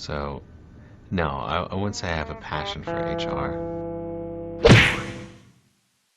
So, no, I wouldn't say I have a passion for HR.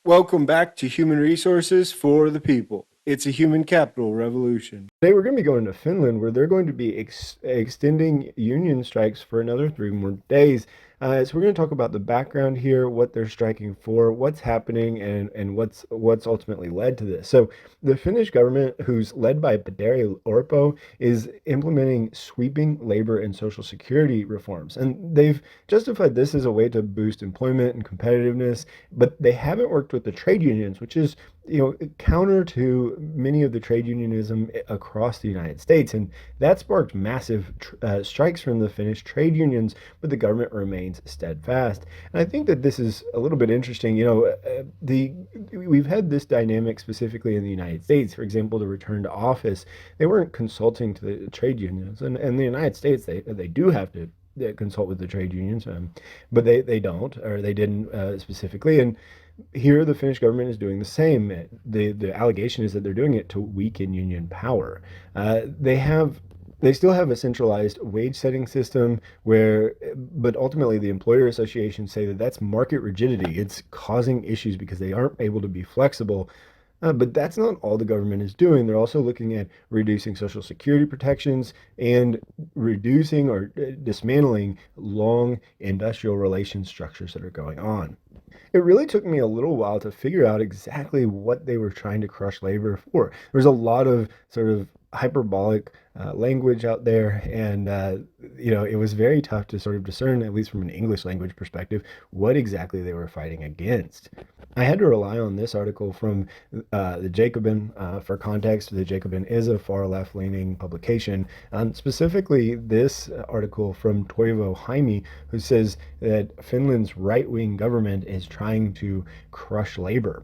Welcome back to Human Resources for the People. It's a human capital revolution. Today we're going to be going to Finland where they're going to be extending union strikes for another 3 more days. So we're going to talk about the background here, what they're striking for, what's happening, and what's ultimately led to this. So the Finnish government, who's led by Petteri Orpo, is implementing sweeping labor and social security reforms. And they've justified this as a way to boost employment and competitiveness, but they haven't worked with the trade unions, which is counter to many of the trade unionism across the United States. And that sparked massive strikes from the Finnish trade unions, but the government remains steadfast. And I think that this is a little bit interesting. We've had this dynamic specifically in the United States. For example, the return to office, they weren't consulting to the trade unions. And in the United States, they do have to consult with the trade unions, but they don't, or they didn't specifically. And here, the Finnish government is doing the same. The allegation is that they're doing it to weaken union power. They still have a centralized wage setting system but ultimately the employer associations say that that's market rigidity. It's causing issues because they aren't able to be flexible. But that's not all the government is doing. They're also looking at reducing Social Security protections and reducing or dismantling long industrial relations structures that are going on. It really took me a little while to figure out exactly what they were trying to crush labor for. There's a lot of sort of hyperbolic language out there, and it was very tough to sort of discern, at least from an English language perspective, what exactly they were fighting against. I had to rely on this article from the Jacobin for context. The Jacobin is a far left-leaning publication. Specifically, this article from Toivo Haimi, who says that Finland's right-wing government is trying to crush labor.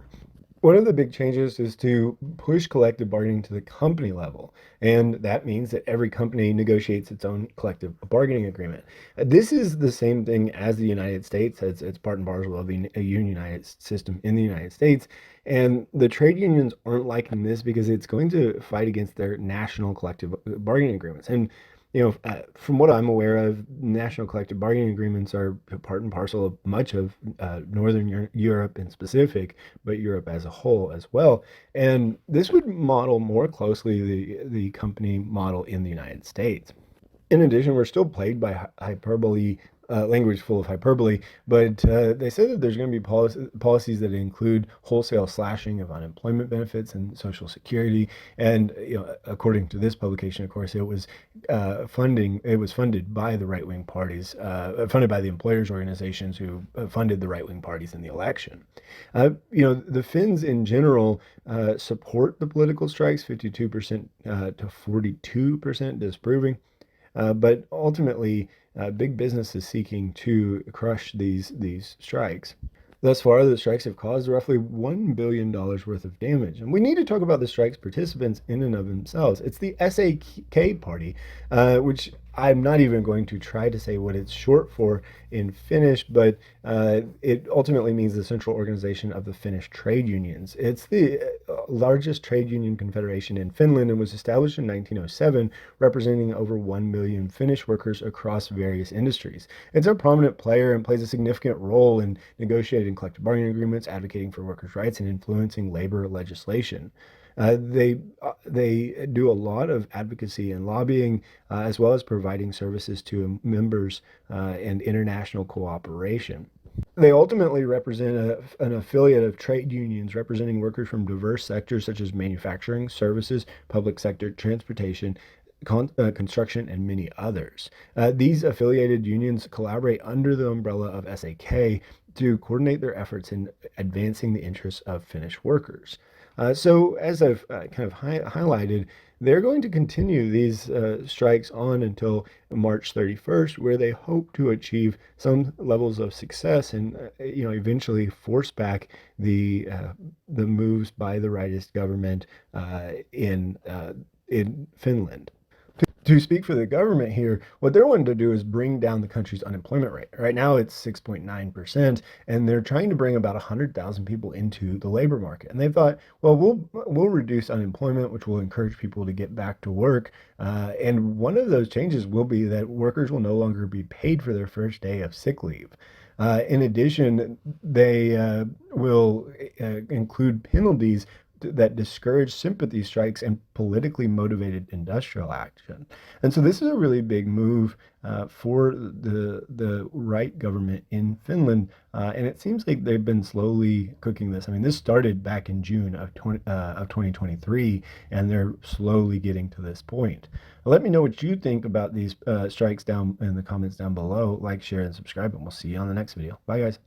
One of the big changes is to push collective bargaining to the company level. And that means that every company negotiates its own collective bargaining agreement. This is the same thing as the United States. It's part and parcel of the unionized system in the United States. And the trade unions aren't liking this because it's going to fight against their national collective bargaining agreements. And from what I'm aware of, national collective bargaining agreements are part and parcel of much of Northern Europe in specific, but Europe as a whole as well. And this would model more closely the company model in the United States. In addition, we're still plagued by hyperbole, language full of hyperbole, but they said that there's going to be policies that include wholesale slashing of unemployment benefits and Social Security. And according to this publication, of course, it was funded by the right-wing parties, funded by the employers' organizations who funded the right-wing parties in the election. The Finns in general support the political strikes, 52% to 42% disapproving. But ultimately, big business is seeking to crush these strikes. Thus far, the strikes have caused roughly $1 billion worth of damage. And we need to talk about the strikes participants in and of themselves. It's the SAK party, which I'm not even going to try to say what it's short for in Finnish, but it ultimately means the Central Organization of the Finnish Trade Unions. It's the largest trade union confederation in Finland and was established in 1907, representing over 1 million Finnish workers across various industries. It's a prominent player and plays a significant role in negotiating collective bargaining agreements, advocating for workers' rights, and influencing labor legislation. They do a lot of advocacy and lobbying, as well as providing services to members and international cooperation. They ultimately represent an affiliate of trade unions representing workers from diverse sectors such as manufacturing, services, public sector, transportation, construction, and many others. These affiliated unions collaborate under the umbrella of SAK to coordinate their efforts in advancing the interests of Finnish workers. So, as I've kind of highlighted, they're going to continue these strikes on until March 31st, where they hope to achieve some levels of success and, eventually force back the moves by the rightist government in Finland. To speak for the government here, what they're wanting to do is bring down the country's unemployment rate. Right now, it's 6.9%, and they're trying to bring about 100,000 people into the labor market. And they thought, well, we'll reduce unemployment, which will encourage people to get back to work. And one of those changes will be that workers will no longer be paid for their first day of sick leave. In addition, they will include penalties that discourage sympathy strikes and politically motivated industrial action. And so this is a really big move for the right government in Finland, and it seems like they've been slowly cooking this. I mean, this started back in June of 2023, and they're slowly getting to this point. Let me know what you think about these strikes down in the comments down below. Like, share, and subscribe, and we'll see you on the next video. Bye, guys.